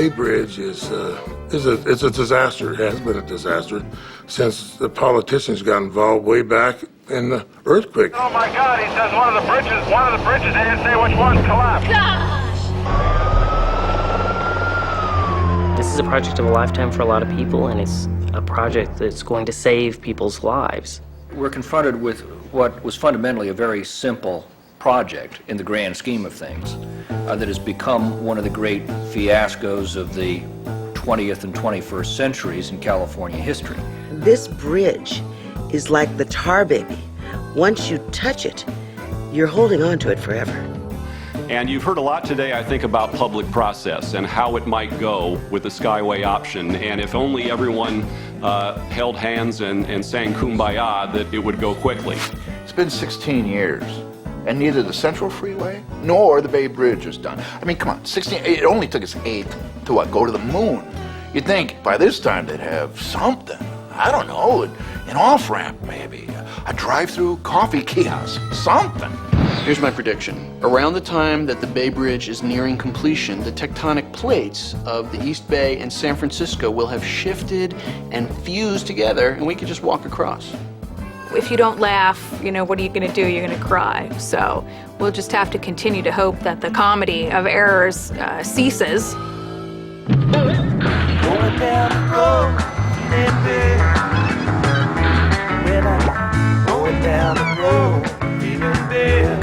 Bay Bridge is a disaster. It has been a disaster since the politicians got involved way back in the earthquake. Oh my God, he says one of the bridges, they didn't say which one collapsed. Gosh! This is a project of a lifetime for a lot of people, and it's a project that's going to save people's lives. We're confronted with what was fundamentally a very simple project in the grand scheme of things that has become one of the great fiascos of the 20th and 21st centuries in California history. This bridge is like the tar baby. Once you touch it, you're holding on to it forever. And you've heard a lot today, I think, about public process and how it might go with the skyway option. And if only everyone held hands and sang Kumbaya, that it would go quickly. It's been 16 years. And neither the Central Freeway nor the Bay Bridge is done. I mean, come on, 16, it only took us 8 to what, go to the moon. You'd think by this time they'd have something, I don't know, an off-ramp maybe, a drive-through coffee kiosk, something. Here's my prediction. Around the time that the Bay Bridge is nearing completion, the tectonic plates of the East Bay and San Francisco will have shifted and fused together, and we could just walk across. If you don't laugh, you know, what are you going to do? You're going to cry. So we'll just have to continue to hope that the comedy of errors ceases. Going down the road, going down the road, feeling bad.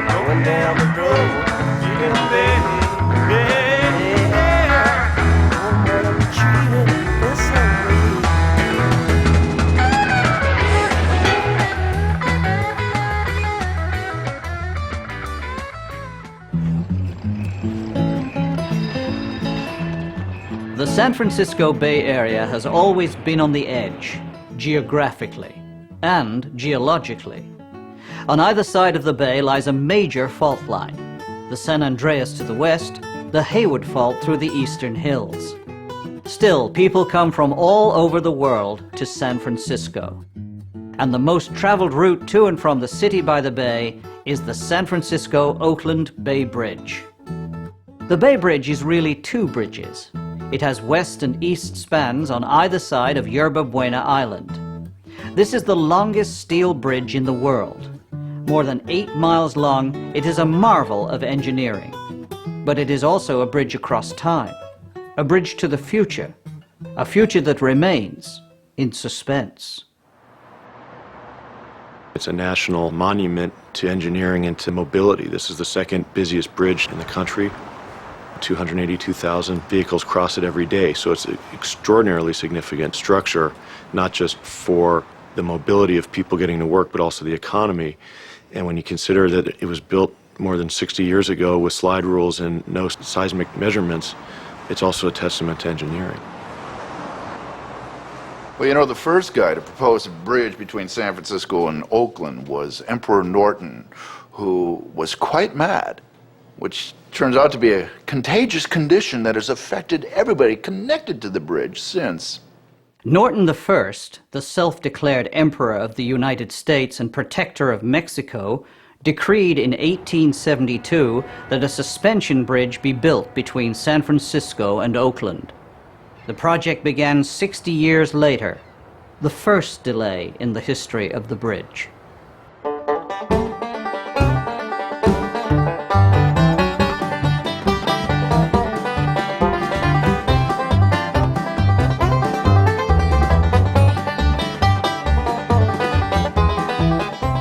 Going down the road, feeling bad. The San Francisco Bay Area has always been on the edge, geographically and geologically. On either side of the bay lies a major fault line, the San Andreas to the west, the Hayward Fault through the eastern hills. Still, people come from all over the world to San Francisco. And the most traveled route to and from the city by the bay is the San Francisco-Oakland Bay Bridge. The Bay Bridge is really two bridges. It has west and east spans on either side of Yerba Buena Island. This is the longest steel bridge in the world. More than 8 miles long, it is a marvel of engineering. But it is also a bridge across time, a bridge to the future, a future that remains in suspense. It's a national monument to engineering and to mobility. This is the second busiest bridge in the country. 282,000 vehicles cross it every day, so it's an extraordinarily significant structure, not just for the mobility of people getting to work, but also the economy. And when you consider that it was built more than 60 years ago with slide rules and no seismic measurements, it's also a testament to engineering. Well, you know, the first guy to propose a bridge between San Francisco and Oakland was Emperor Norton, who was quite mad, which turns out to be a contagious condition that has affected everybody connected to the bridge since. Norton I, the self-declared Emperor of the United States and Protector of Mexico, decreed in 1872 that a suspension bridge be built between San Francisco and Oakland. The project began 60 years later, the first delay in the history of the bridge.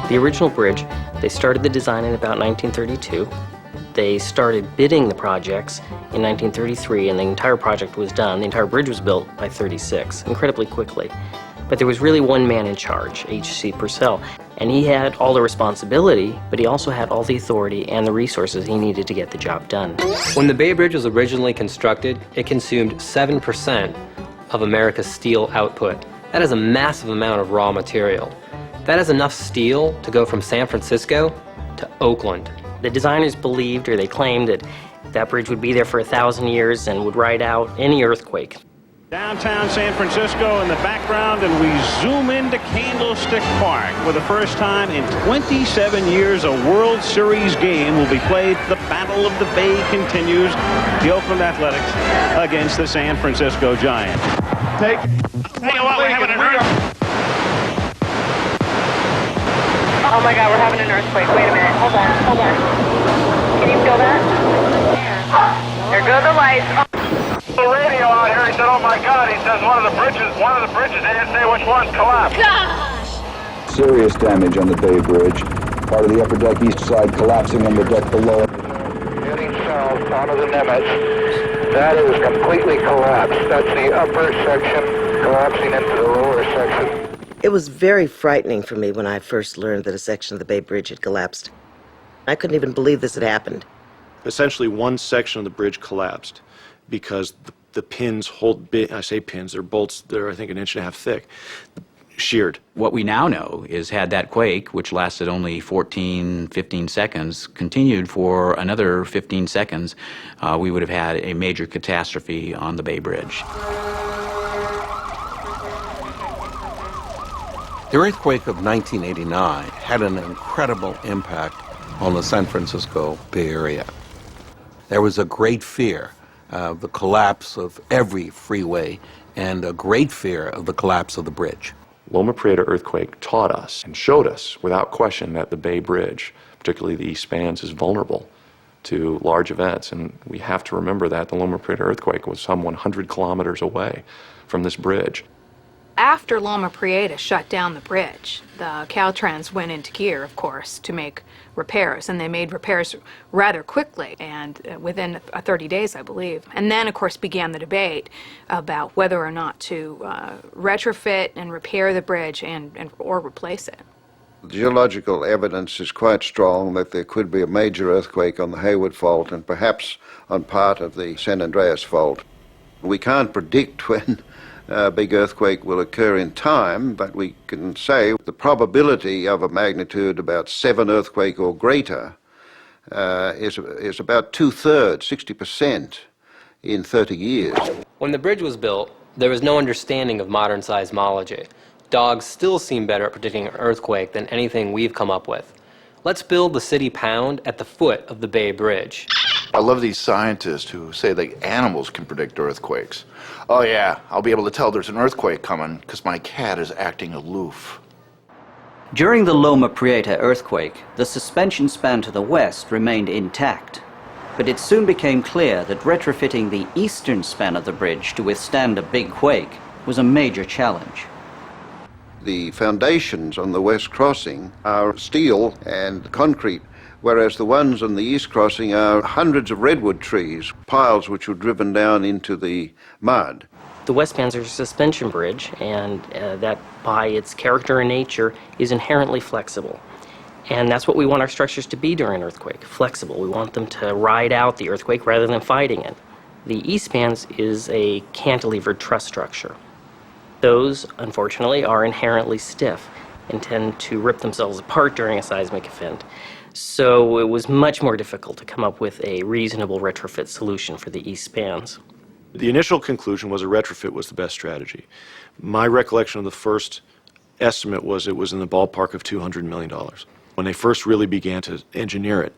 The original bridge, they started the design in about 1932. They started bidding the projects in 1933, and the entire project was done. The entire bridge was built by 36, incredibly quickly. But there was really one man in charge, H.C. Purcell, and he had all the responsibility, but he also had all the authority and the resources he needed to get the job done. When the Bay Bridge was originally constructed, it consumed 7% of America's steel output. That is a massive amount of raw material. That is enough steel to go from San Francisco to Oakland. The designers believed, or they claimed, that that bridge would be there for 1,000 years and would ride out any earthquake. Downtown San Francisco in the background, and we zoom into Candlestick Park. For the first time in 27 years, a World Series game will be played. The Battle of the Bay continues. The Oakland Athletics against the San Francisco Giants. Hey, what, we're having an earthquake. Oh my God, we're having an earthquake. Wait a minute. Hold on. Can you feel that? There go the lights. The radio out here, he said, oh my God, he says one of the bridges, they didn't say which one's collapsed. Gosh! Serious damage on the Bay Bridge. Part of the upper deck east side collapsing on the deck below. Heading south onto the Nimitz. That is completely collapsed. That's the upper section collapsing into the lower section. It was very frightening for me when I first learned that a section of the Bay Bridge had collapsed. I couldn't even believe this had happened. Essentially, one section of the bridge collapsed because the pins hold, I say pins, they're bolts, they're I think 1.5 inches thick, sheared. What we now know is had that quake, which lasted only 14, 15 seconds, continued for another 15 seconds, we would have had a major catastrophe on the Bay Bridge. The earthquake of 1989 had an incredible impact on the San Francisco Bay Area. There was a great fear of the collapse of every freeway and a great fear of the collapse of the bridge. Loma Prieta earthquake taught us and showed us without question that the Bay Bridge, particularly the east spans, is vulnerable to large events. And we have to remember that the Loma Prieta earthquake was some 100 kilometers away from this bridge. After Loma Prieta shut down the bridge, the Caltrans went into gear, of course, to make repairs, and they made repairs rather quickly, and within 30 days, I believe. And then, of course, began the debate about whether or not to retrofit and repair the bridge or replace it. Geological evidence is quite strong that there could be a major earthquake on the Hayward Fault and perhaps on part of the San Andreas Fault. We can't predict when a big earthquake will occur in time, but we can say the probability of a magnitude about 7 earthquake or greater is about 2/3, 60% in 30 years. When the bridge was built, there was no understanding of modern seismology. Dogs still seem better at predicting an earthquake than anything we've come up with. Let's build the city pound at the foot of the Bay Bridge. I love these scientists who say that animals can predict earthquakes. Oh yeah, I'll be able to tell there's an earthquake coming because my cat is acting aloof. During the Loma Prieta earthquake, the suspension span to the west remained intact, but it soon became clear that retrofitting the eastern span of the bridge to withstand a big quake was a major challenge. The foundations on the west crossing are steel and concrete, whereas the ones on the east crossing are hundreds of redwood trees, piles which were driven down into the mud. The west spans are a suspension bridge, and that by its character and nature is inherently flexible. And that's what we want our structures to be during an earthquake, flexible. We want them to ride out the earthquake rather than fighting it. The east spans is a cantilevered truss structure. Those, unfortunately, are inherently stiff and tend to rip themselves apart during a seismic event. So it was much more difficult to come up with a reasonable retrofit solution for the east spans. The initial conclusion was a retrofit was the best strategy. My recollection of the first estimate was it was in the ballpark of $200 million when they first really began to engineer it.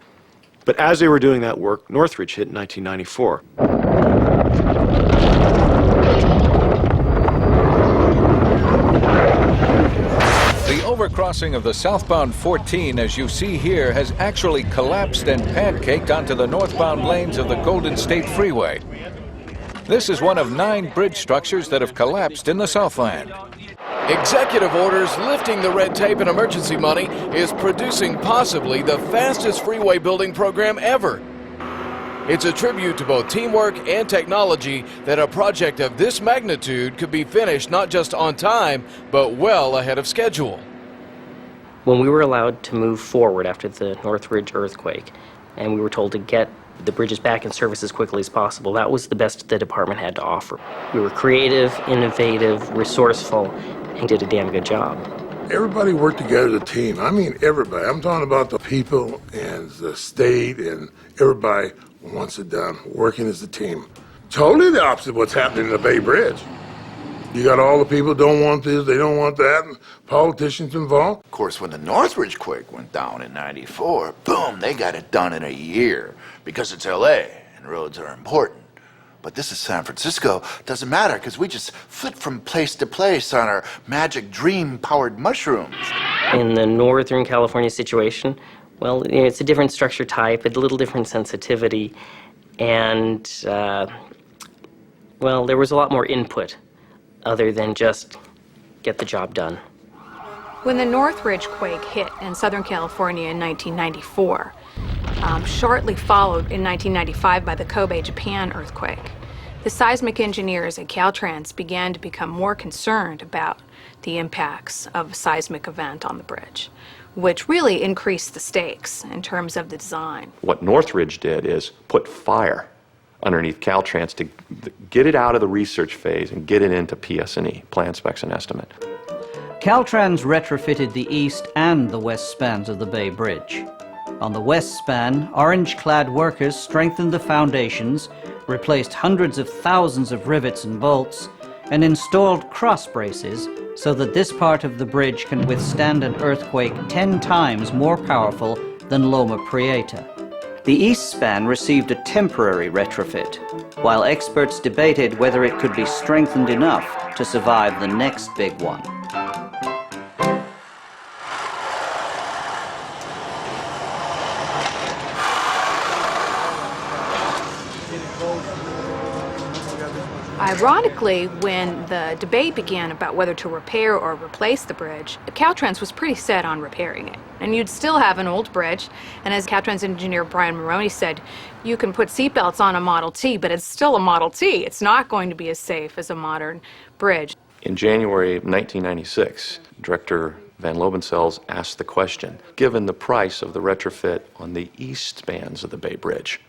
But as they were doing that work, Northridge hit in 1994. The overcrossing of the southbound 14, as you see here, has actually collapsed and pancaked onto the northbound lanes of the Golden State Freeway. This is one of 9 bridge structures that have collapsed in the Southland. Executive orders lifting the red tape and emergency money is producing possibly the fastest freeway building program ever. It's a tribute to both teamwork and technology that a project of this magnitude could be finished not just on time, but well ahead of schedule. When we were allowed to move forward after the Northridge earthquake, and we were told to get the bridges back in service as quickly as possible, that was the best the department had to offer. We were creative, innovative, resourceful, and did a damn good job. Everybody worked together as a team. I mean everybody. I'm talking about the people and the state, and everybody wants it done, working as a team. Totally the opposite of what's happening in the Bay Bridge. You got all the people don't want this, they don't want that, and politicians involved. Of course, when the Northridge quake went down in '94, boom, they got it done in a year because it's LA and roads are important. But this is San Francisco. Doesn't matter because we just flit from place to place on our magic dream-powered mushrooms. In the Northern California situation, well, you know, it's a different structure type, a little different sensitivity, and, well, there was a lot more input other than just get the job done. When the Northridge quake hit in Southern California in 1994, shortly followed in 1995 by the Kobe, Japan earthquake, the seismic engineers at Caltrans began to become more concerned about the impacts of a seismic event on the bridge, which really increased the stakes in terms of the design. What Northridge did is put fire underneath Caltrans to get it out of the research phase and get it into PS&E, plan, specs, and estimate. Caltrans retrofitted the east and the west spans of the Bay Bridge. On the west span, orange-clad workers strengthened the foundations, replaced hundreds of thousands of rivets and bolts, and installed cross braces so that this part of the bridge can withstand an earthquake 10 times more powerful than Loma Prieta. The east span received a temporary retrofit, while experts debated whether it could be strengthened enough to survive the next big one. Ironically, when the debate began about whether to repair or replace the bridge, Caltrans was pretty set on repairing it. And you'd still have an old bridge, and as Caltrans engineer Brian Maroney said, you can put seatbelts on a Model T, but it's still a Model T. It's not going to be as safe as a modern bridge. In January 1996, Director Van Lobensel's asked the question, given the price of the retrofit on the east spans of the Bay Bridge,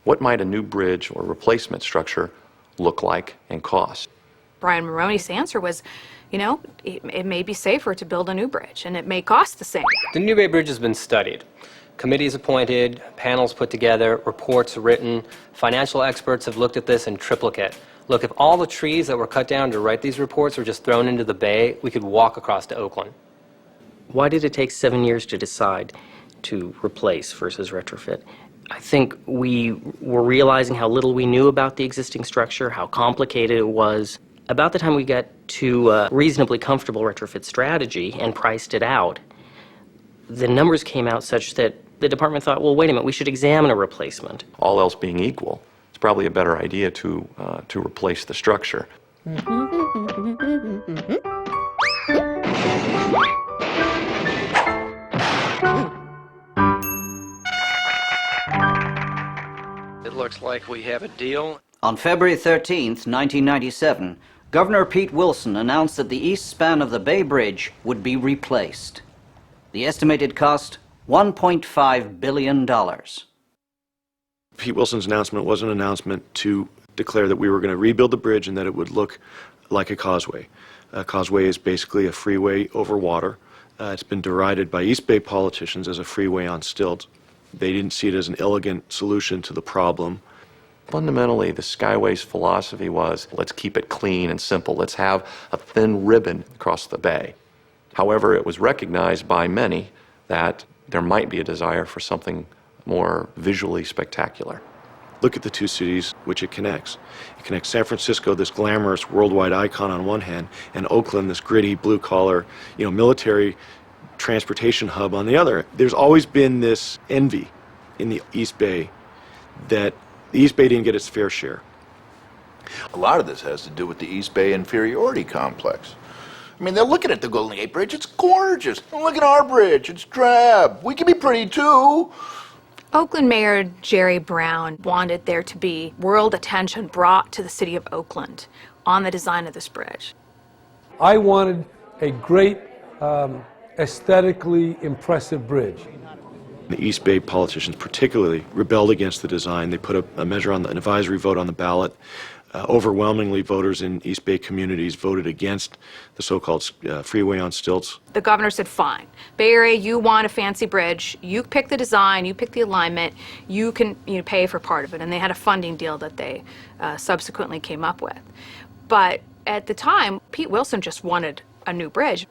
what might a new bridge or replacement structure look like and cost? Brian Maroney's answer was, you know, it may be safer to build a new bridge, and it may cost the same. The New Bay Bridge has been studied. Committees appointed, panels put together, reports written. Financial experts have looked at this in triplicate. Look, if all the trees that were cut down to write these reports were just thrown into the bay, we could walk across to Oakland. Why did it take 7 years to decide to replace versus retrofit? I think we were realizing how little we knew about the existing structure, how complicated it was. About the time we got to a reasonably comfortable retrofit strategy and priced it out, the numbers came out such that the department thought, well, wait a minute, we should examine a replacement. All else being equal, it's probably a better idea to replace the structure. It looks like we have a deal. On February 13th, 1997, Governor Pete Wilson announced that the east span of the Bay Bridge would be replaced. The estimated cost, $1.5 billion. Pete Wilson's announcement was an announcement to declare that we were going to rebuild the bridge and that it would look like a causeway. A causeway is basically a freeway over water. It's been derided by East Bay politicians as a freeway on stilts. They didn't see it as an elegant solution to the problem. Fundamentally, the Skyway's philosophy was, let's keep it clean and simple. Let's have a thin ribbon across the bay. However, it was recognized by many that there might be a desire for something more visually spectacular. Look at the two cities which it connects. It connects San Francisco, this glamorous worldwide icon on one hand, and Oakland, this gritty, blue-collar, military transportation hub on the other. There's always been this envy in the East Bay that the East Bay didn't get its fair share. A lot of this has to do with the East Bay inferiority complex. I mean, they're looking at the Golden Gate Bridge, it's gorgeous. And look at our bridge, it's drab. We can be pretty too. Oakland Mayor Jerry Brown wanted there to be world attention brought to the city of Oakland on the design of this bridge. I wanted a great, aesthetically impressive bridge. The East Bay politicians particularly rebelled against the design. They put a measure on an advisory vote on the ballot. Overwhelmingly, voters in East Bay communities voted against the so-called freeway on stilts. The governor said, fine, Bay Area, you want a fancy bridge, you pick the design, you pick the alignment, you can pay for part of it. And they had a funding deal that they subsequently came up with. But At the time, Pete Wilson just wanted a new bridge.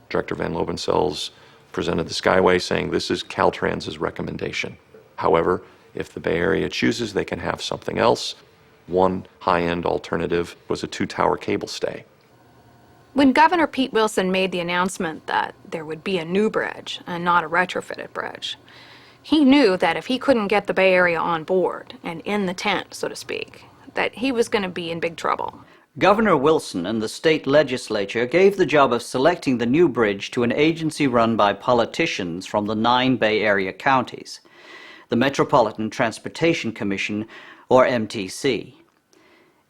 Director Van Lobensel's presented the Skyway saying this is Caltrans' recommendation. However, if the Bay Area chooses, they can have something else. One high-end alternative was a 2-tower cable stay. When Governor Pete Wilson made the announcement that there would be a new bridge and not a retrofitted bridge, he knew that if he couldn't get the Bay Area on board and in the tent, so to speak, that he was going to be in big trouble. Governor Wilson and the state legislature gave the job of selecting the new bridge to an agency run by politicians from the 9 Bay Area counties, the Metropolitan Transportation Commission, or MTC.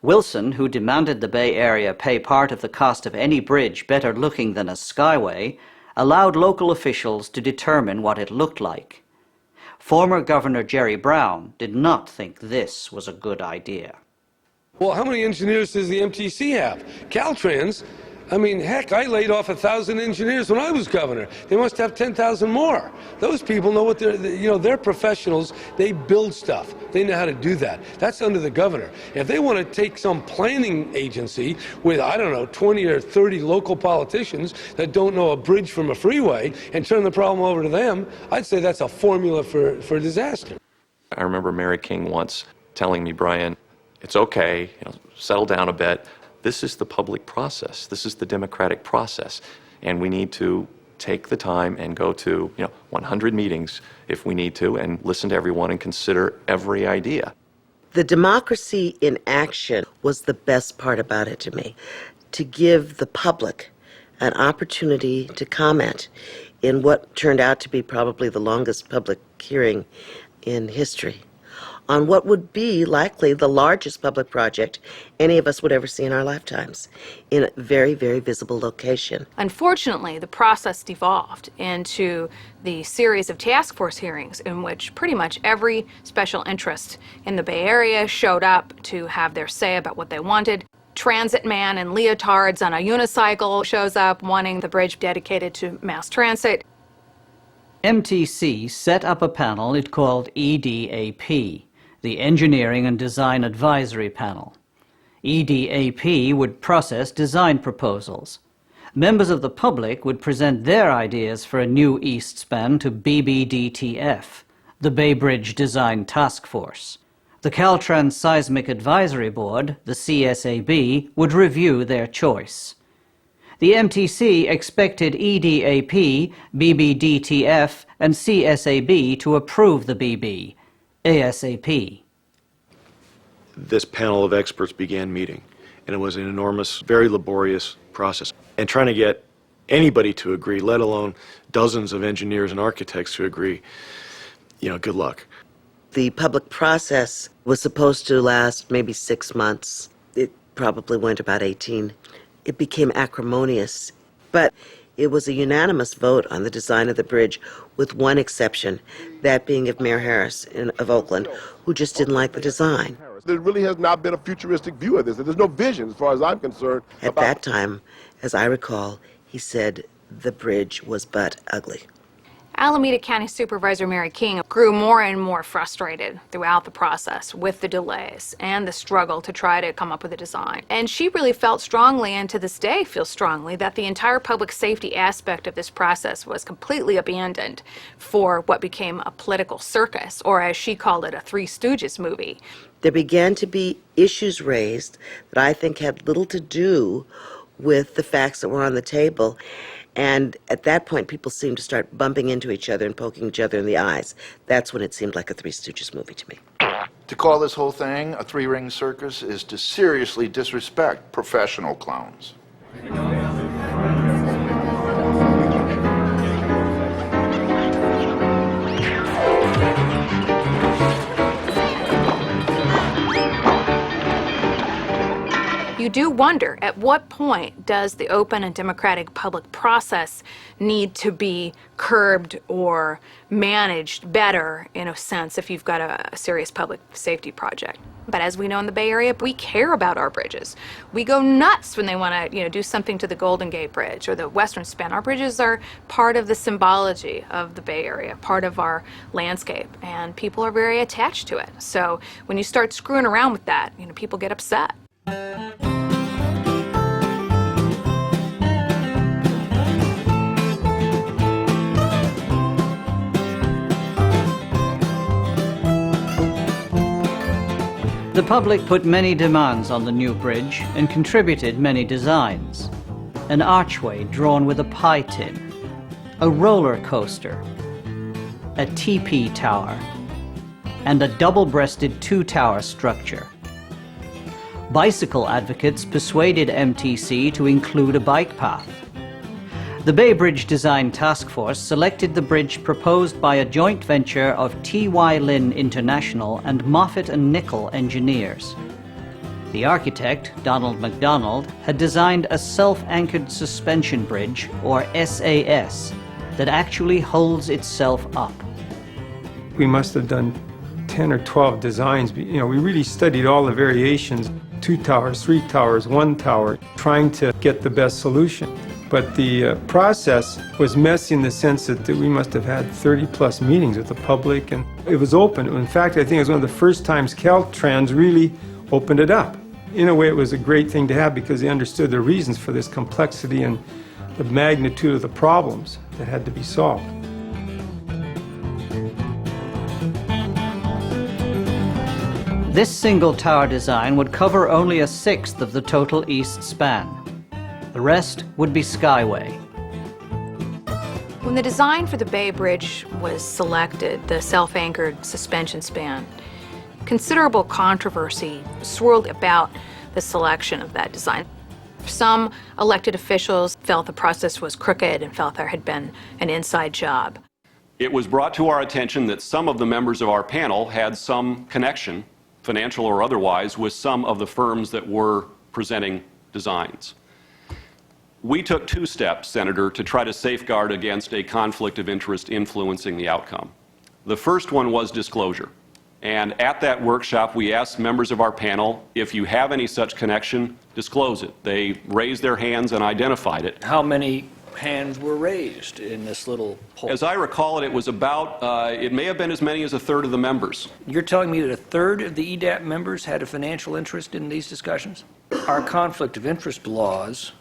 Wilson, who demanded the Bay Area pay part of the cost of any bridge better looking than a skyway, allowed local officials to determine what it looked like. Former Governor Jerry Brown did not think this was a good idea. Well, how many engineers does the MTC have? Caltrans, I mean, heck, I laid off 1,000 engineers when I was governor. They must have 10,000 more. Those people know what they're professionals. They build stuff. They know how to do that. That's under the governor. If they want to take some planning agency with, I don't know, 20 or 30 local politicians that don't know a bridge from a freeway and turn the problem over to them, I'd say that's a formula for disaster. I remember Mary King once telling me, Brian, it's okay, settle down a bit. This is the public process. This is the democratic process. And we need to take the time and go to 100 meetings if we need to and listen to everyone and consider every idea. The democracy in action was the best part about it to me. To give the public an opportunity to comment in what turned out to be probably the longest public hearing in history on what would be likely the largest public project any of us would ever see in our lifetimes, in a very, very visible location. Unfortunately, the process devolved into the series of task force hearings in which pretty much every special interest in the Bay Area showed up to have their say about what they wanted. Transit man in leotards on a unicycle shows up wanting the bridge dedicated to mass transit. MTC set up a panel it called EDAP, the Engineering and Design Advisory Panel. EDAP would process design proposals. Members of the public would present their ideas for a new east span to BBDTF, the Bay Bridge Design Task Force. The Caltrans Seismic Advisory Board, the CSAB, would review their choice. The MTC expected EDAP, BBDTF, and CSAB to approve the BB, ASAP. This panel of experts began meeting, and it was an enormous, very laborious process. And trying to get anybody to agree, let alone dozens of engineers and architects to agree, good luck. The public process was supposed to last maybe 6 months. It probably went about 18. It became acrimonious, but it was a unanimous vote on the design of the bridge, with one exception, that being of Mayor Harris of Oakland, who just didn't like the design. There really has not been a futuristic view of this. There's no vision, as far as I'm concerned. At that time, as I recall, he said the bridge was but ugly. Alameda County Supervisor Mary King grew more and more frustrated throughout the process with the delays and the struggle to try to come up with a design. And she really felt strongly, and to this day feels strongly, that the entire public safety aspect of this process was completely abandoned for what became a political circus, or as she called it, a Three Stooges movie. There began to be issues raised that I think had little to do with the facts that were on the table. And at that point, people seemed to start bumping into each other and poking each other in the eyes. That's when it seemed like a Three Stooges movie to me. To call this whole thing a three-ring circus is to seriously disrespect professional clowns. You do wonder, at what point does the open and democratic public process need to be curbed or managed better, in a sense, if you've got a serious public safety project? But as we know in the Bay Area, we care about our bridges. We go nuts when they want to, do something to the Golden Gate Bridge or the Western Span. Our bridges are part of the symbology of the Bay Area, part of our landscape, and people are very attached to it. So when you start screwing around with that, people get upset. The public put many demands on the new bridge and contributed many designs. An archway drawn with a pie tin, a roller coaster, a teepee tower, and a double-breasted two-tower structure. Bicycle advocates persuaded MTC to include a bike path. The Bay Bridge Design Task Force selected the bridge proposed by a joint venture of T.Y. Lin International and Moffett and Nickel engineers. The architect, Donald MacDonald, had designed a self-anchored suspension bridge, or SAS, that actually holds itself up. We must have done 10 or 12 designs. We really studied all the variations, 2 towers, 3 towers, 1 tower, trying to get the best solution. But the process was messy in the sense that we must have had 30-plus meetings with the public, and it was open. In fact, I think it was one of the first times Caltrans really opened it up. In a way, it was a great thing to have because they understood the reasons for this complexity and the magnitude of the problems that had to be solved. This single tower design would cover only a sixth of the total east span. The rest would be skyway. When the design for the Bay Bridge was selected, the self-anchored suspension span, considerable controversy swirled about the selection of that design. Some elected officials felt the process was crooked and felt there had been an inside job. It was brought to our attention that some of the members of our panel had some connection, financial or otherwise, with some of the firms that were presenting designs. We took 2 steps, Senator, to try to safeguard against a conflict of interest influencing the outcome. The first one was disclosure. And at that workshop, we asked members of our panel, if you have any such connection, disclose it. They raised their hands and identified it. How many hands were raised in this little poll? As I recall it, it was about, it may have been as many as a third of the members. You're telling me that a third of the EDAP members had a financial interest in these discussions? Our conflict of interest laws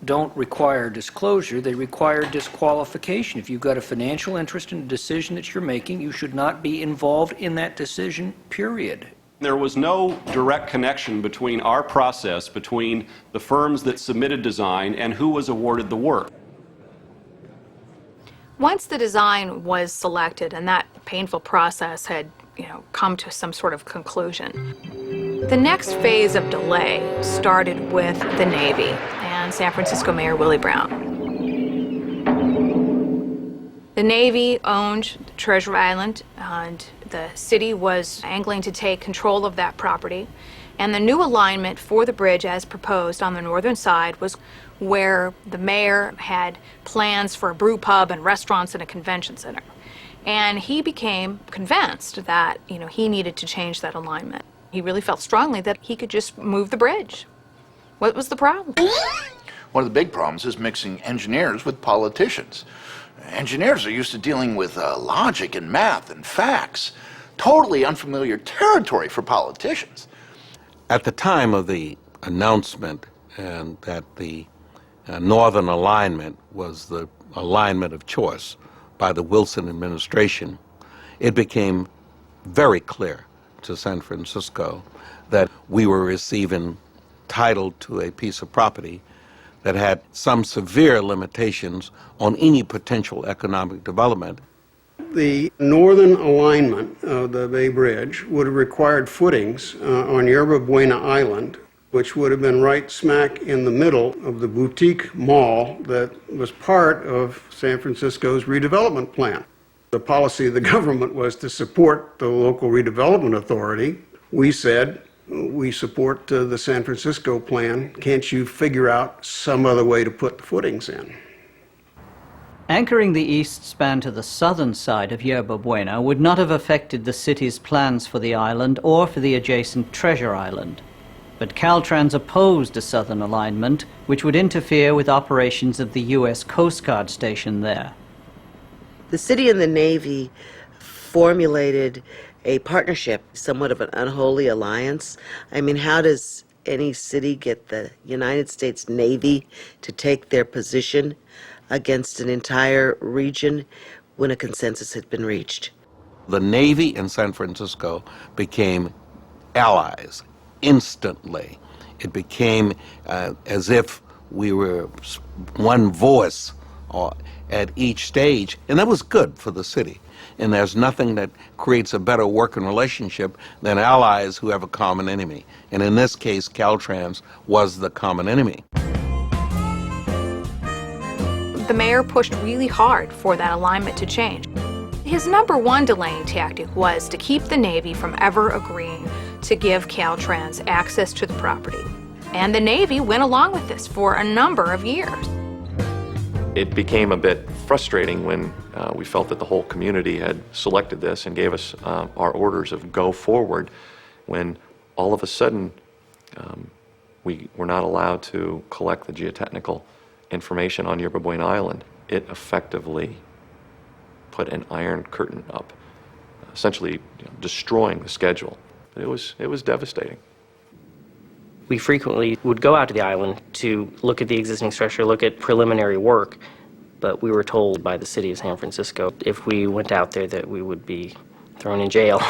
don't require disclosure, they require disqualification. If you've got a financial interest in a decision that you're making, you should not be involved in that decision, period. There was no direct connection between our process, between the firms that submitted design and who was awarded the work. Once the design was selected and that painful process had, come to some sort of conclusion, the next phase of delay started with the Navy and San Francisco Mayor Willie Brown. The Navy owned Treasure Island, and the city was angling to take control of that property. And the new alignment for the bridge as proposed on the northern side was where the mayor had plans for a brew pub and restaurants and a convention center. And he became convinced that, he needed to change that alignment. He really felt strongly that he could just move the bridge. What was the problem? One of the big problems is mixing engineers with politicians. Engineers are used to dealing with logic and math and facts. Totally unfamiliar territory for politicians. At the time of the announcement and that the northern alignment was the alignment of choice by the Wilson administration, it became very clear to San Francisco that we were receiving title to a piece of property that had some severe limitations on any potential economic development. The northern alignment of the Bay Bridge would have required footings on Yerba Buena Island, which would have been right smack in the middle of the boutique mall that was part of San Francisco's redevelopment plan. The policy of the government was to support the local redevelopment authority. We said, we support the San Francisco plan. Can't you figure out some other way to put the footings in? Anchoring the east span to the southern side of Yerba Buena would not have affected the city's plans for the island or for the adjacent Treasure Island. But Caltrans opposed a southern alignment, which would interfere with operations of the U.S. Coast Guard station there. The city and the Navy formulated a partnership, somewhat of an unholy alliance. I mean, how does any city get the United States Navy to take their position against an entire region when a consensus had been reached? The Navy in San Francisco became allies instantly. It became as if we were one voice at each stage, and that was good for the city. And there's nothing that creates a better working relationship than allies who have a common enemy. And in this case, Caltrans was the common enemy. The mayor pushed really hard for that alignment to change. His number one delaying tactic was to keep the Navy from ever agreeing to give Caltrans access to the property. And the Navy went along with this for a number of years. It became a bit frustrating when we felt that the whole community had selected this and gave us our orders of go forward, when all of a sudden we were not allowed to collect the geotechnical information on Yerba Buena Island. It effectively put an iron curtain up, essentially destroying the schedule. It was devastating. We frequently would go out to the island to look at the existing structure, look at preliminary work, but we were told by the city of San Francisco if we went out there that we would be thrown in jail.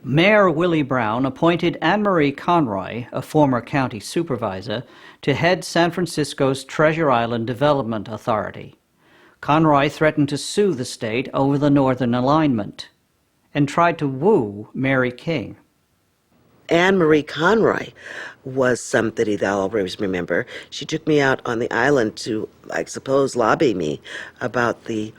Mayor Willie Brown appointed Anne Marie Conroy, a former county supervisor, to head San Francisco's Treasure Island Development Authority. Conroy threatened to sue the state over the northern alignment and tried to woo Mary King. Anne Marie Conroy was somebody that I'll always remember. She took me out on the island to, I suppose, lobby me about the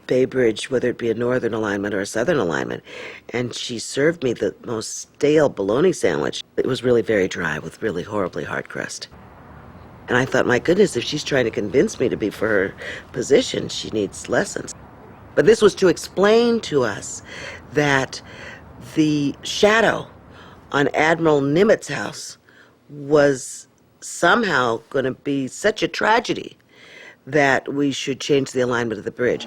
Bay Bridge, whether it be a northern alignment or a southern alignment. And she served me the most stale bologna sandwich. It was really very dry with really horribly hard crust. And I thought, my goodness, if she's trying to convince me to be for her position, she needs lessons. But this was to explain to us that the shadow on Admiral Nimitz' house was somehow going to be such a tragedy that we should change the alignment of the bridge.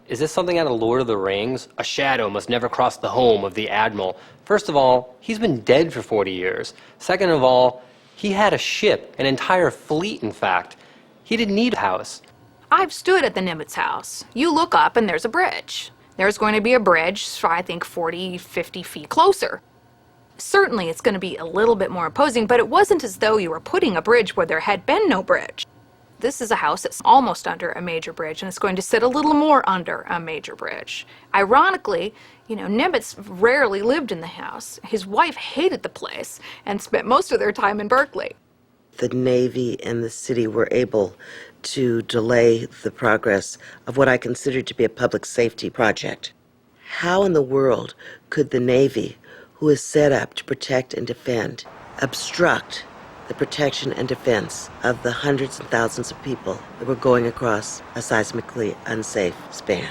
Is this something out of Lord of the Rings? A shadow must never cross the home of the Admiral. First of all, he's been dead for 40 years. Second of all, he had a ship, an entire fleet, in fact. He didn't need a house. I've stood at the Nimitz house. You look up and there's a bridge. There's going to be a bridge, I think 40, 50 feet closer. Certainly it's going to be a little bit more imposing, but it wasn't as though you were putting a bridge where there had been no bridge. This is a house that's almost under a major bridge, and it's going to sit a little more under a major bridge. Ironically, Nimitz rarely lived in the house. His wife hated the place and spent most of their time in Berkeley. The Navy and the city were able to delay the progress of what I considered to be a public safety project. How in the world could the Navy, who is set up to protect and defend, obstruct the protection and defense of the hundreds and thousands of people that were going across a seismically unsafe span?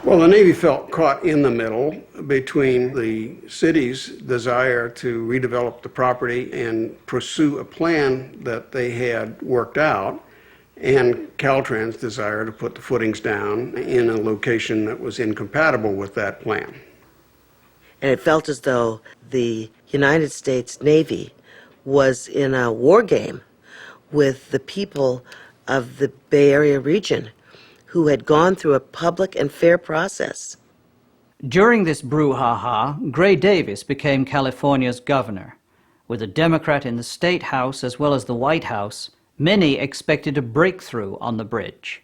Well, the Navy felt caught in the middle between the city's desire to redevelop the property and pursue a plan that they had worked out, and Caltrans' desire to put the footings down in a location that was incompatible with that plan. And it felt as though the United States Navy was in a war game with the people of the Bay Area region who had gone through a public and fair process. During this brouhaha, Gray Davis became California's governor. With a Democrat in the State House as well as the White House, many expected a breakthrough on the bridge.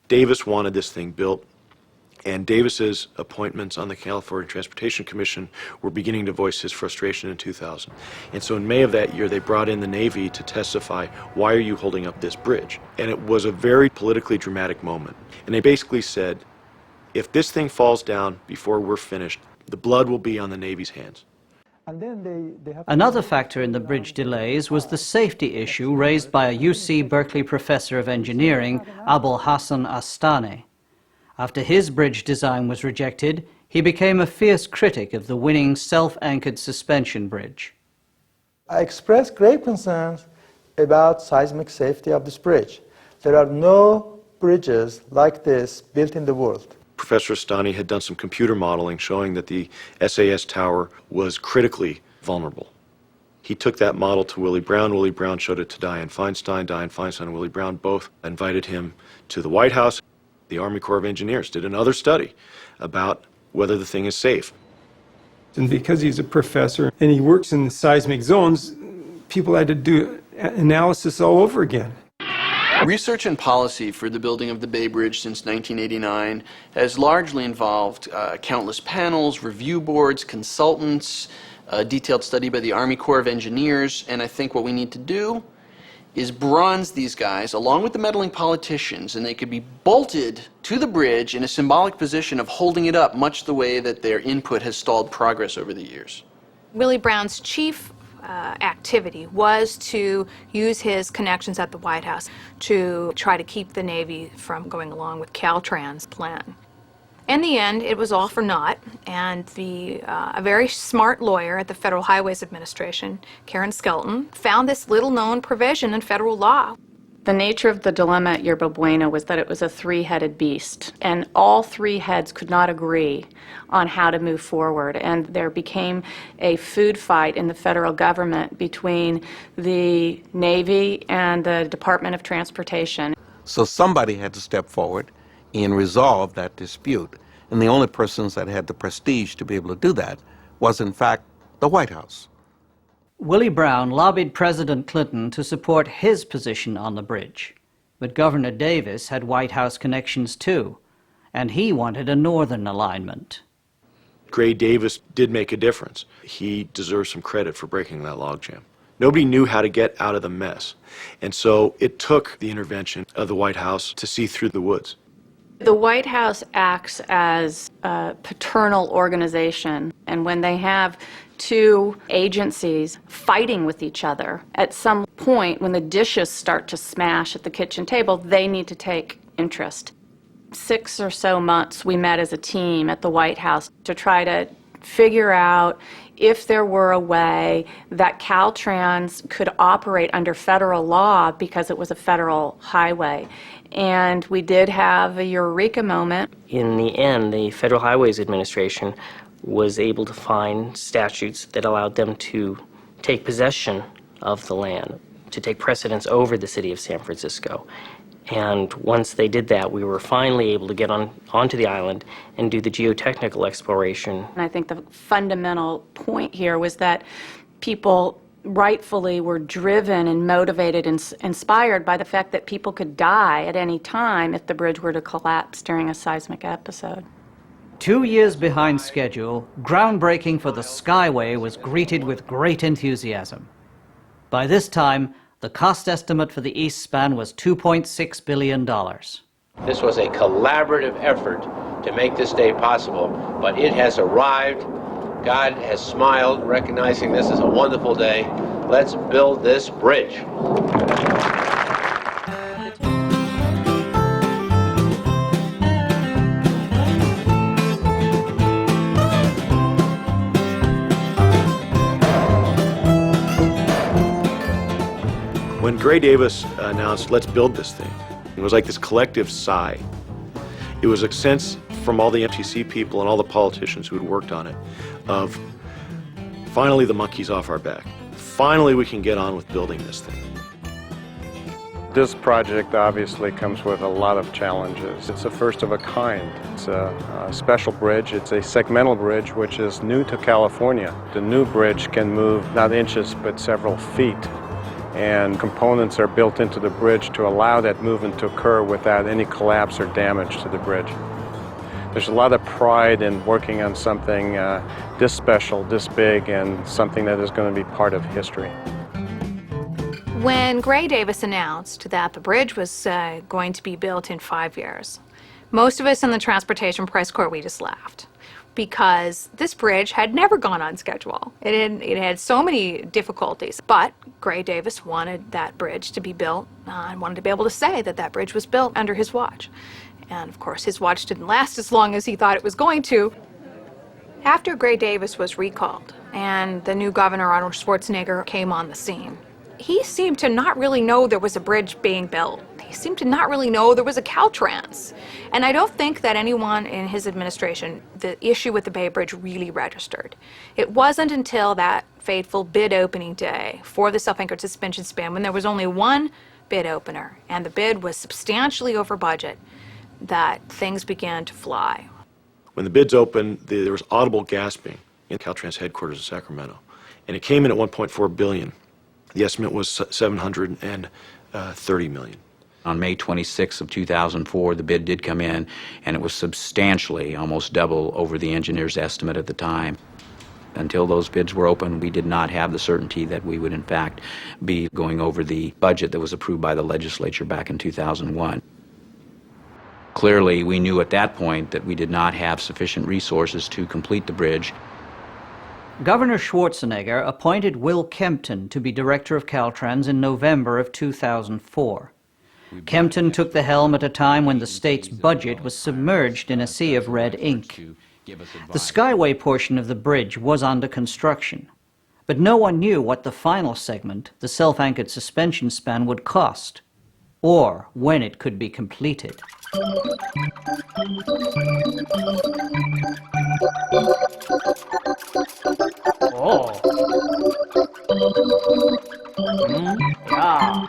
Davis wanted this thing built, and Davis's appointments on the California Transportation Commission were beginning to voice his frustration in 2000. And so in May of that year, they brought in the Navy to testify, why are you holding up this bridge? And it was a very politically dramatic moment. And they basically said, if this thing falls down before we're finished, the blood will be on the Navy's hands. Another factor in the bridge delays was the safety issue raised by a UC Berkeley professor of engineering, Abul Hassan Astani. After his bridge design was rejected, he became a fierce critic of the winning self-anchored suspension bridge. I expressed great concerns about seismic safety of this bridge. There are no bridges like this built in the world. Professor Astani had done some computer modeling showing that the SAS tower was critically vulnerable. He took that model to Willie Brown. Willie Brown showed it to Dianne Feinstein. Dianne Feinstein and Willie Brown both invited him to the White House. The Army Corps of Engineers did another study about whether the thing is safe. And because he's a professor and he works in the seismic zones, people had to do analysis all over again. Research and policy for the building of the Bay Bridge since 1989 has largely involved countless panels, review boards, consultants, a detailed study by the Army Corps of Engineers, and I think what we need to do is bronze these guys along with the meddling politicians, and they could be bolted to the bridge in a symbolic position of holding it up, much the way that their input has stalled progress over the years. Willie Brown's chief activity was to use his connections at the White House to try to keep the Navy from going along with Caltrans' plan. In the end, it was all for naught, and a very smart lawyer at the Federal Highways Administration, Karen Skelton, found this little-known provision in federal law. The nature of the dilemma at Yerba Buena was that it was a three-headed beast, and all three heads could not agree on how to move forward, and there became a food fight in the federal government between the Navy and the Department of Transportation. So somebody had to step forward and resolve that dispute, and the only persons that had the prestige to be able to do that was, in fact, the White House. Willie Brown lobbied President Clinton to support his position on the bridge, but Governor Davis had White House connections too, and he wanted a northern alignment. Gray Davis did make a difference. He deserves some credit for breaking that logjam. Nobody knew how to get out of the mess, and so it took the intervention of the White House to see through the woods. The White House acts as a paternal organization, and when they have two agencies fighting with each other, at some point when the dishes start to smash at the kitchen table, they need to take interest. 6 or so months we met as a team at the White House to try to figure out if there were a way that Caltrans could operate under federal law because it was a federal highway. And we did have a eureka moment. In the end, the Federal Highways Administration was able to find statutes that allowed them to take possession of the land, to take precedence over the city of San Francisco. And once they did that, we were finally able to get onto the island and do the geotechnical exploration. And I think the fundamental point here was that people rightfully were driven and motivated and inspired by the fact that people could die at any time if the bridge were to collapse during a seismic episode. 2 years behind schedule, groundbreaking for the skyway was greeted with great enthusiasm. By this time, the cost estimate for the east span was $2.6 billion. This was a collaborative effort to make this day possible, but it has arrived. God has smiled, recognizing this is a wonderful day. Let's build this bridge. When Gray Davis announced, let's build this thing, it was like this collective sigh. It was a sense from all the MTC people and all the politicians who had worked on it of finally the monkey's off our back. Finally we can get on with building this thing. This project obviously comes with a lot of challenges. It's a first of a kind. It's a special bridge. It's a segmental bridge which is new to California. The new bridge can move not inches but several feet, and components are built into the bridge to allow that movement to occur without any collapse or damage to the bridge. There's a lot of pride in working on something this special, this big, and something that is going to be part of history. When Gray Davis announced that the bridge was going to be built in 5 years, most of us in the Transportation Press Corps, we just laughed, because this bridge had never gone on schedule. It had so many difficulties, but Gray Davis wanted that bridge to be built and wanted to be able to say that that bridge was built under his watch. And of course, his watch didn't last as long as he thought it was going to. After Gray Davis was recalled and the new governor, Arnold Schwarzenegger, came on the scene, he seemed to not really know there was a bridge being built. He seemed to not really know there was a Caltrans. And I don't think that anyone in his administration, the issue with the Bay Bridge really registered. It wasn't until that fateful bid opening day for the self-anchored suspension span, when there was only one bid opener and the bid was substantially over budget, that things began to fly. When the bids opened, there was audible gasping in Caltrans headquarters in Sacramento. And it came in at $1.4 billion. The estimate was $730 million. On May 26th of 2004, the bid did come in, and it was substantially, almost double, over the engineer's estimate at the time. Until those bids were open, we did not have the certainty that we would, in fact, be going over the budget that was approved by the legislature back in 2001. Clearly, we knew at that point that we did not have sufficient resources to complete the bridge. Governor Schwarzenegger appointed Will Kempton to be director of Caltrans in November of 2004. Kempton took the helm at a time when the state's budget was submerged in a sea of red ink. The skyway portion of the bridge was under construction, but no one knew what the final segment, the self-anchored suspension span, would cost, or when it could be completed. Oh. Yeah.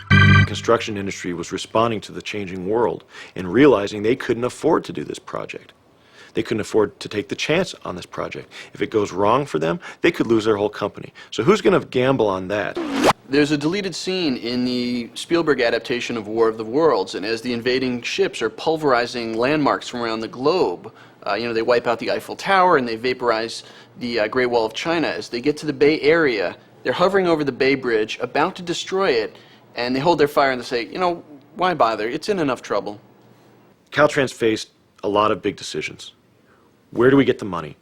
The construction industry was responding to the changing world and realizing they couldn't afford to do this project. They couldn't afford to take the chance on this project. If it goes wrong for them, they could lose their whole company. So who's going to gamble on that? There's a deleted scene in the Spielberg adaptation of War of the Worlds, and as the invading ships are pulverizing landmarks from around the globe, they wipe out the Eiffel Tower and they vaporize the Great Wall of China. As they get to the Bay Area, they're hovering over the Bay Bridge, about to destroy it, and they hold their fire and they say, why bother? It's in enough trouble. Caltrans faced a lot of big decisions. Where do we get the money?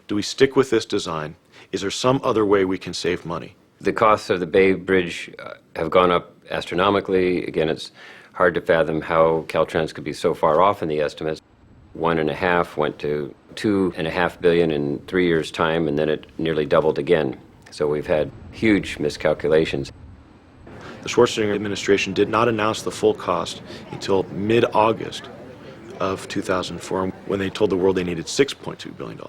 Do we stick with this design? Is there some other way we can save money? The costs of the Bay Bridge have gone up astronomically. Again, it's hard to fathom how Caltrans could be so far off in the estimates. 1.5 went to $2.5 billion in 3 years' time, and then it nearly doubled again. So we've had huge miscalculations. The Schwarzenegger administration did not announce the full cost until mid-August of 2004, when they told the world they needed $6.2 billion.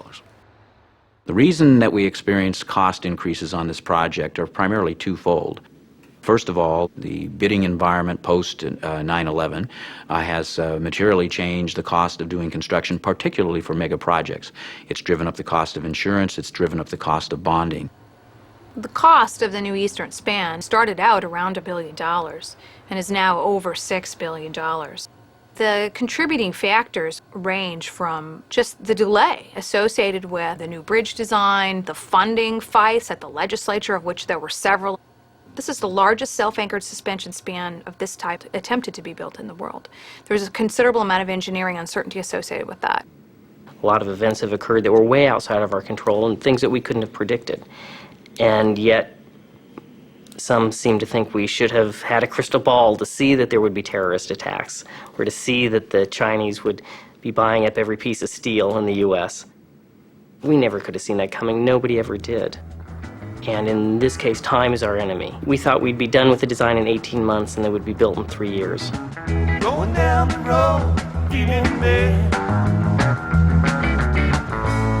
The reason that we experienced cost increases on this project are primarily twofold. First of all, the bidding environment post 9/11 has materially changed the cost of doing construction, particularly for mega projects. It's driven up the cost of insurance, it's driven up the cost of bonding. The cost of the new Eastern Span started out around $1 billion and is now over $6 billion. The contributing factors range from just the delay associated with the new bridge design, the funding fights at the legislature, of which there were several. This is the largest self-anchored suspension span of this type attempted to be built in the world. There's a considerable amount of engineering uncertainty associated with that. A lot of events have occurred that were way outside of our control and things that we couldn't have predicted. And yet, some seem to think we should have had a crystal ball to see that there would be terrorist attacks, or to see that the Chinese would be buying up every piece of steel in the U.S. We never could have seen that coming. Nobody ever did. And in this case, time is our enemy. We thought we'd be done with the design in 18 months and they would be built in 3 years. Going down the road, feeling bad.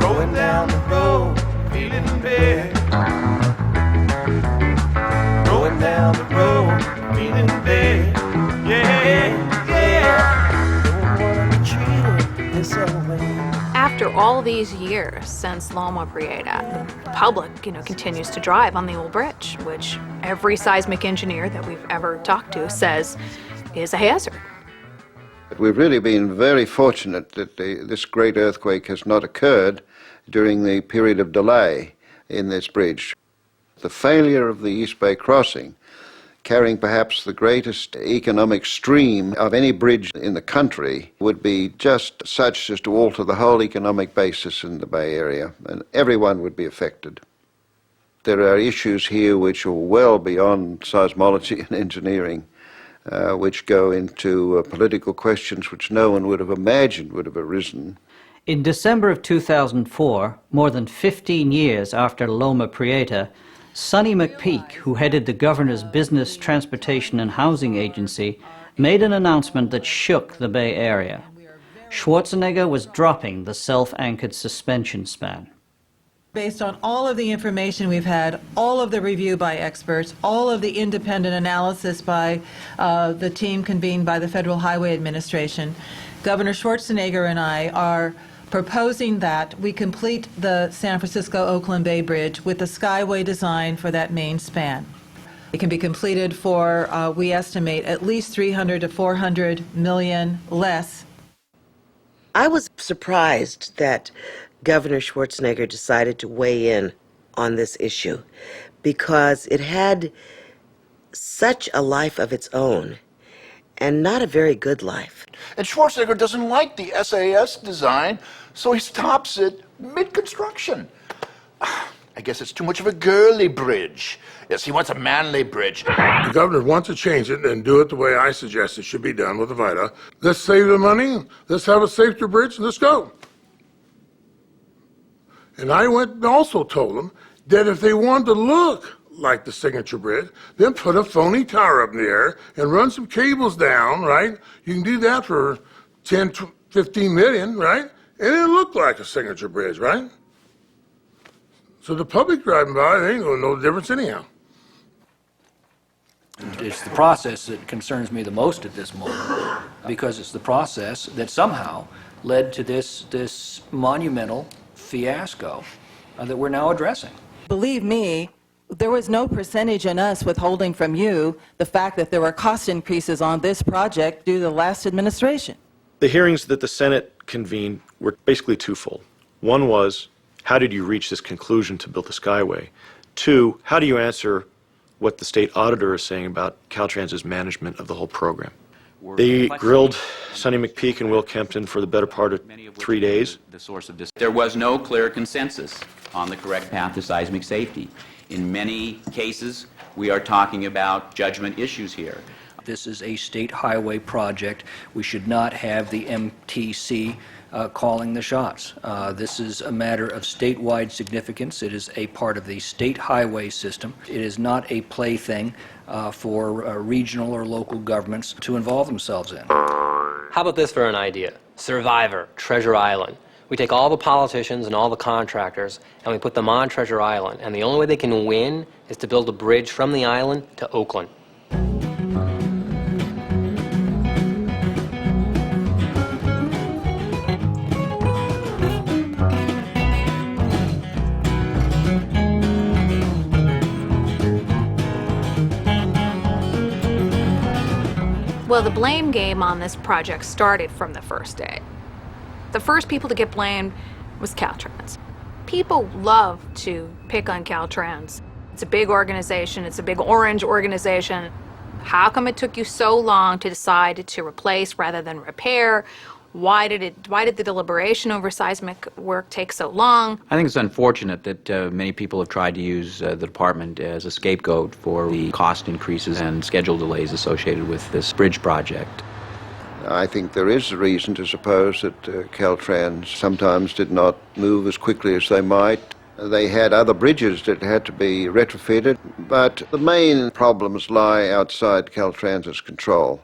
Going down the road, feeling bad. Going down the road, feeling bad. Yeah, yeah. Don't wanna be treated this way. After all these years since Loma Prieta, the public, continues to drive on the old bridge, which every seismic engineer that we've ever talked to says is a hazard. We've really been very fortunate that this great earthquake has not occurred during the period of delay in this bridge. The failure of the East Bay crossing, carrying perhaps the greatest economic stream of any bridge in the country, would be just such as to alter the whole economic basis in the Bay Area, and everyone would be affected. There are issues here which are well beyond seismology and engineering, which go into political questions which no one would have imagined would have arisen. In December of 2004, more than 15 years after Loma Prieta, Sonny McPeak, who headed the governor's Business, Transportation and Housing Agency, made an announcement that shook the Bay Area. Schwarzenegger was dropping the self-anchored suspension span. Based on all of the information we've had, all of the review by experts, all of the independent analysis by the team convened by the Federal Highway Administration, Governor Schwarzenegger and I are proposing that we complete the San Francisco-Oakland Bay Bridge with the skyway design for that main span. It can be completed for, we estimate, at least 300 to 400 million less. I was surprised that Governor Schwarzenegger decided to weigh in on this issue because it had such a life of its own and not a very good life. And Schwarzenegger doesn't like the SAS design, so he stops it mid-construction. I guess it's too much of a girly bridge. Yes, he wants a manly bridge. The governor wants to change it and do it the way I suggest it should be done with the VITA. Let's save the money, let's have a safer bridge, let's go. And I went and also told them that if they wanted to look like the signature bridge, then put a phony tower up in the air and run some cables down, right? You can do that for 10, 15 million, right? And it'll look like a signature bridge, right? So the public driving by, they ain't gonna know the difference anyhow. It's the process that concerns me the most at this moment, because it's the process that somehow led to this monumental fiasco that we're now addressing. Believe me, there was no percentage in us withholding from you the fact that there were cost increases on this project due to the last administration. The hearings that the Senate convened were basically twofold. One was, how did you reach this conclusion to build the Skyway? Two, how do you answer what the state auditor is saying about Caltrans' management of the whole program? They grilled Sonny McPeak and Will Kempton for the better part of 3 days. There was no clear consensus on the correct path to seismic safety. In many cases, we are talking about judgment issues here. This is a state highway project. We should not have the MTC calling the shots. This is a matter of statewide significance. It is a part of the state highway system. It is not a plaything for regional or local governments to involve themselves in. How about this for an idea? Survivor, Treasure Island. We take all the politicians and all the contractors and we put them on Treasure Island, and the only way they can win is to build a bridge from the island to Oakland. Well, the blame game on this project started from the first day. The first people to get blamed was Caltrans. People love to pick on Caltrans. It's a big organization, it's a big orange organization. How come it took you so long to decide to replace rather than repair? Why did the deliberation over seismic work take so long? I think it's unfortunate that many people have tried to use the department as a scapegoat for the cost increases and schedule delays associated with this bridge project. I think there is a reason to suppose that Caltrans sometimes did not move as quickly as they might. They had other bridges that had to be retrofitted, but the main problems lie outside Caltrans' control.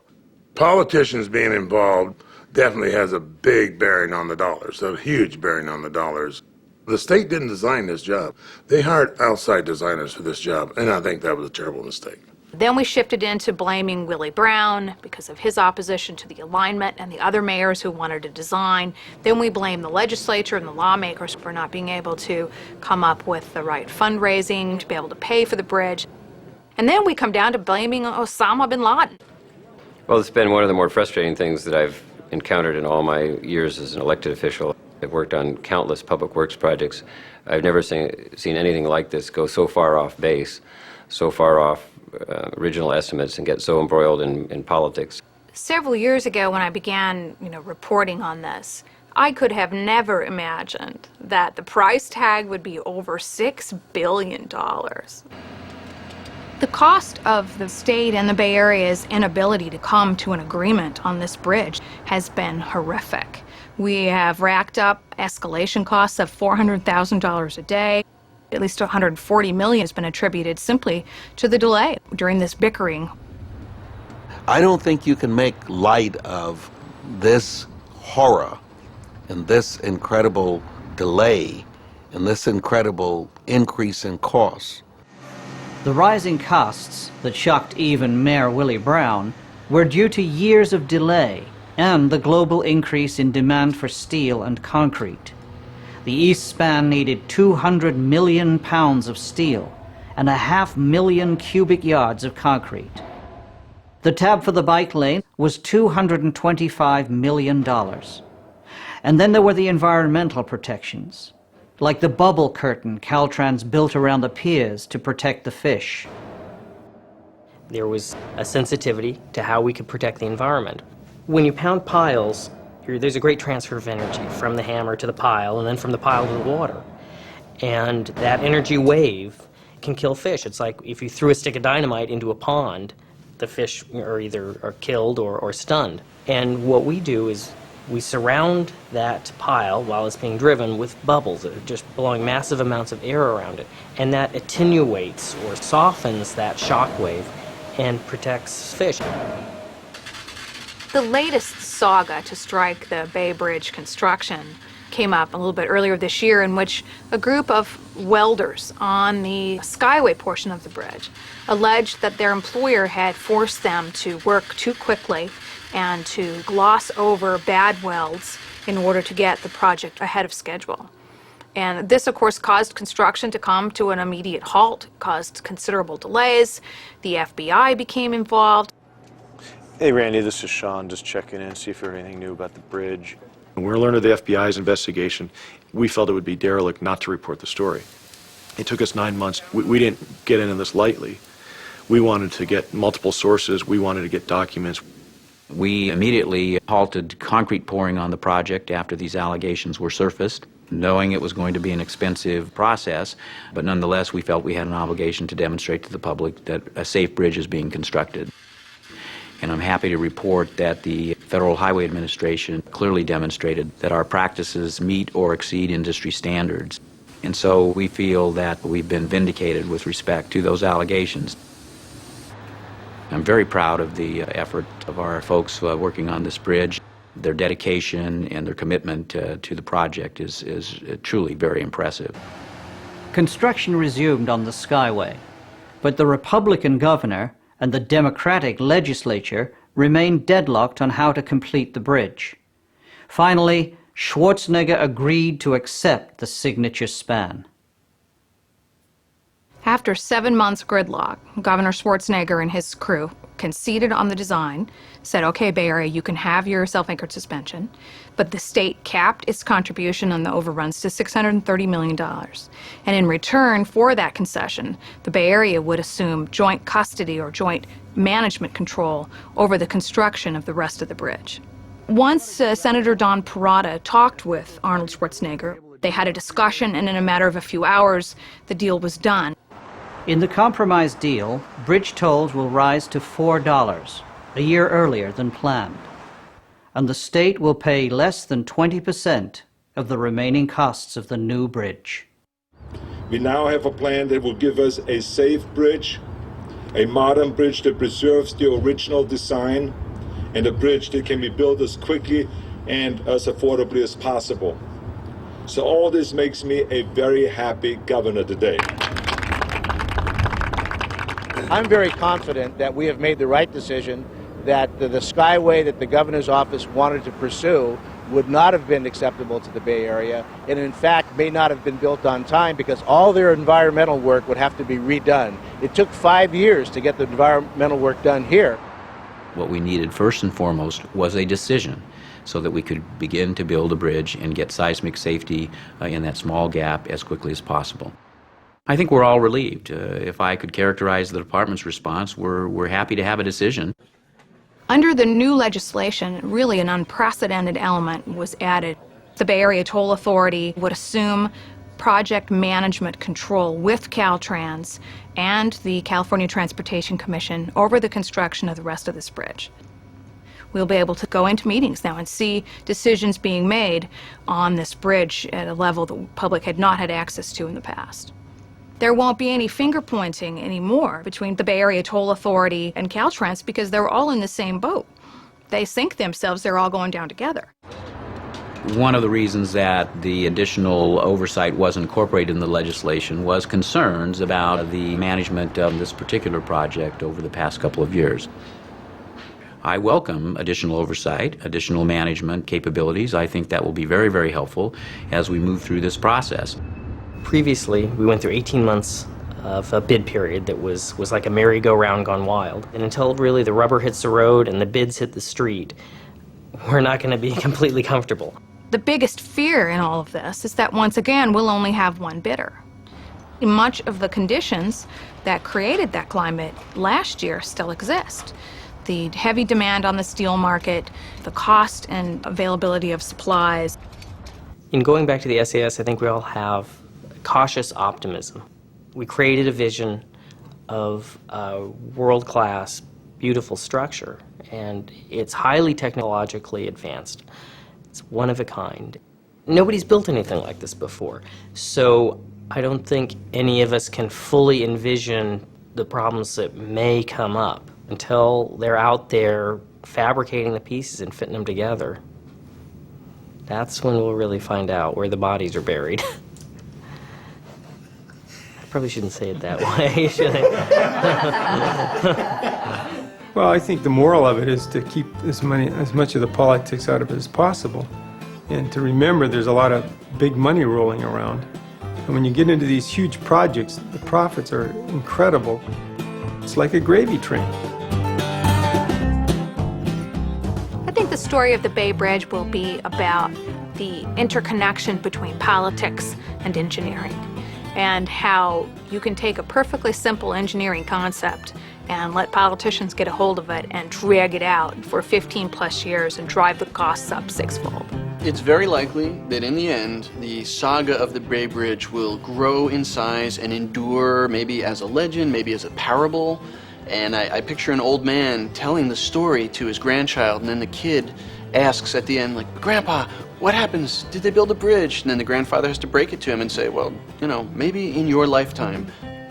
Politicians being involved definitely has a big bearing on the dollars, a huge bearing on the dollars. The state didn't design this job. They hired outside designers for this job, and I think that was a terrible mistake. Then we shifted into blaming Willie Brown because of his opposition to the alignment and the other mayors who wanted to design. Then we blamed the legislature and the lawmakers for not being able to come up with the right fundraising to be able to pay for the bridge. And then we come down to blaming Osama bin Laden. Well, it's been one of the more frustrating things that I've encountered in all my years as an elected official. I've worked on countless public works projects. I've never seen anything like this go so far off base, so far off original estimates, and get so embroiled in politics. Several years ago when I began, reporting on this, I could have never imagined that the price tag would be over $6 billion. The cost of the state and the Bay Area's inability to come to an agreement on this bridge has been horrific. We have racked up escalation costs of $400,000 a day. At least $140 million has been attributed simply to the delay during this bickering. I don't think you can make light of this horror and this incredible delay and this incredible increase in costs. The rising costs that shocked even Mayor Willie Brown were due to years of delay and the global increase in demand for steel and concrete. The East Span needed 200 million pounds of steel and 500,000 cubic yards of concrete. The tab for the bike lane was $225 million. And then there were the environmental protections, like the bubble curtain Caltrans built around the piers to protect the fish. There was a sensitivity to how we could protect the environment. When you pound piles, there's a great transfer of energy from the hammer to the pile and then from the pile to the water. And that energy wave can kill fish. It's like if you threw a stick of dynamite into a pond, the fish are either killed or stunned. And what we do is we surround that pile while it's being driven with bubbles that are just blowing massive amounts of air around it. And that attenuates or softens that shock wave and protects fish. The latest saga to strike the Bay Bridge construction came up a little bit earlier this year, in which a group of welders on the skyway portion of the bridge alleged that their employer had forced them to work too quickly and to gloss over bad welds in order to get the project ahead of schedule. And this, of course, caused construction to come to an immediate halt, caused considerable delays. The FBI became involved. Hey Randy, this is Sean, just checking in, see if there's anything new about the bridge. When we learned of the FBI's investigation, we felt it would be derelict not to report the story. It took us 9 months. We didn't get into this lightly. We wanted to get multiple sources. We wanted to get documents. We immediately halted concrete pouring on the project after these allegations were surfaced, knowing it was going to be an expensive process, but nonetheless we felt we had an obligation to demonstrate to the public that a safe bridge is being constructed. And I'm happy to report that the Federal Highway Administration clearly demonstrated that our practices meet or exceed industry standards. And so we feel that we've been vindicated with respect to those allegations. I'm very proud of the effort of our folks working on this bridge. Their dedication and their commitment to the project is truly very impressive. Construction resumed on the Skyway, but the Republican governor and the Democratic legislature remained deadlocked on how to complete the bridge. Finally, Schwarzenegger agreed to accept the signature span. After 7 months gridlock, Governor Schwarzenegger and his crew conceded on the design, said, okay, Bay Area, you can have your self-anchored suspension, but the state capped its contribution on the overruns to $630 million. And in return for that concession, the Bay Area would assume joint custody or joint management control over the construction of the rest of the bridge. Once Senator Don Perrotta talked with Arnold Schwarzenegger, they had a discussion, and in a matter of a few hours, the deal was done. In the compromise deal, bridge tolls will rise to $4, a year earlier than planned. And the state will pay less than 20% of the remaining costs of the new bridge. We now have a plan that will give us a safe bridge, a modern bridge that preserves the original design, and a bridge that can be built as quickly and as affordably as possible. So all this makes me a very happy governor today. I'm very confident that we have made the right decision, that the skyway that the governor's office wanted to pursue would not have been acceptable to the Bay Area, and in fact may not have been built on time because all their environmental work would have to be redone. It took 5 years to get the environmental work done here. What we needed first and foremost was a decision so that we could begin to build a bridge and get seismic safety in that small gap as quickly as possible. I think we're all relieved. If I could characterize the department's response, we're happy to have a decision. Under the new legislation, really an unprecedented element was added. The Bay Area Toll Authority would assume project management control with Caltrans and the California Transportation Commission over the construction of the rest of this bridge. We'll be able to go into meetings now and see decisions being made on this bridge at a level the public had not had access to in the past. There won't be any finger pointing anymore between the Bay Area Toll Authority and Caltrans because they're all in the same boat. They sink themselves, they're all going down together. One of the reasons that the additional oversight was incorporated in the legislation was concerns about the management of this particular project over the past couple of years. I welcome additional oversight, additional management capabilities. I think that will be very, very helpful as we move through this process. Previously, we went through 18 months of a bid period that was like a merry-go-round gone wild. And until really the rubber hits the road and the bids hit the street, we're not going to be completely comfortable. The biggest fear in all of this is that once again, we'll only have one bidder. Much of the conditions that created that climate last year still exist. The heavy demand on the steel market, the cost and availability of supplies. In going back to the SAS, I think we all have cautious optimism. We created a vision of a world-class, beautiful structure, and it's highly technologically advanced. It's one of a kind. Nobody's built anything like this before, so I don't think any of us can fully envision the problems that may come up until they're out there fabricating the pieces and fitting them together. That's when we'll really find out where the bodies are buried. I probably shouldn't say it that way, should I? Well, I think the moral of it is to keep as much of the politics out of it as possible, and to remember there's a lot of big money rolling around. And when you get into these huge projects, the profits are incredible. It's like a gravy train. I think the story of the Bay Bridge will be about the interconnection between politics and engineering, and how you can take a perfectly simple engineering concept and let politicians get a hold of it and drag it out for 15+ years and drive the costs up sixfold. It's very likely that in the end, the saga of the Bay Bridge will grow in size and endure maybe as a legend, maybe as a parable. And I picture an old man telling the story to his grandchild, and then the kid asks at the end, like, "Grandpa, what happens? Did they build a bridge?" And then the grandfather has to break it to him and say, well, you know, maybe in your lifetime.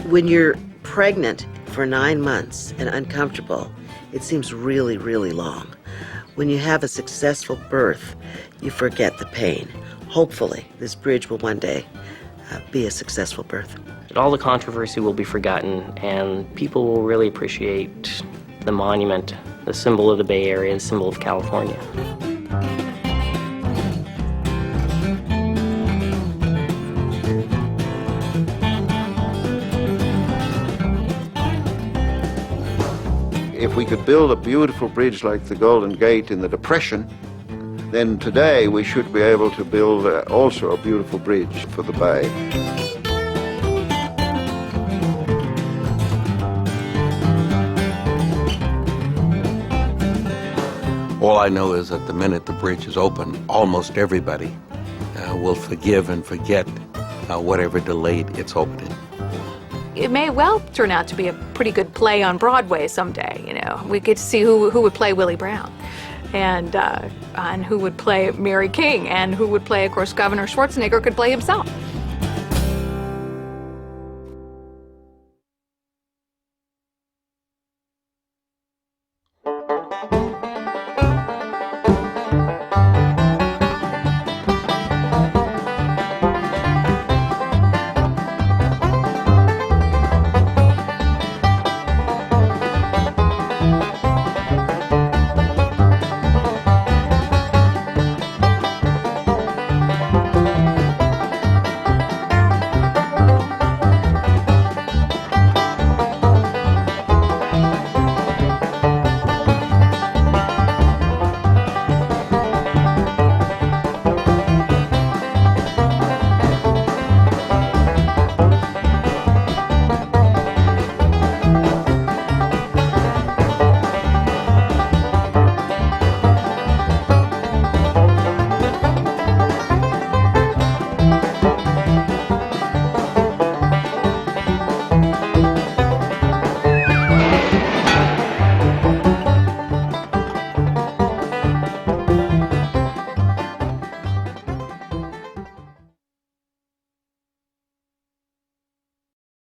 When you're pregnant for 9 months and uncomfortable, it seems really, really long. When you have a successful birth, you forget the pain. Hopefully, this bridge will one day be a successful birth. All the controversy will be forgotten, and people will really appreciate the monument, the symbol of the Bay Area, the symbol of California. If we could build a beautiful bridge like the Golden Gate in the Depression, then today we should be able to build also a beautiful bridge for the Bay. All I know is that the minute the bridge is open, almost everybody will forgive and forget whatever delayed its opening. It may well turn out to be a pretty good play on Broadway someday, you know. We get to see who would play Willie Brown, and who would play Mary King, and who would play, of course, Governor Schwarzenegger could play himself.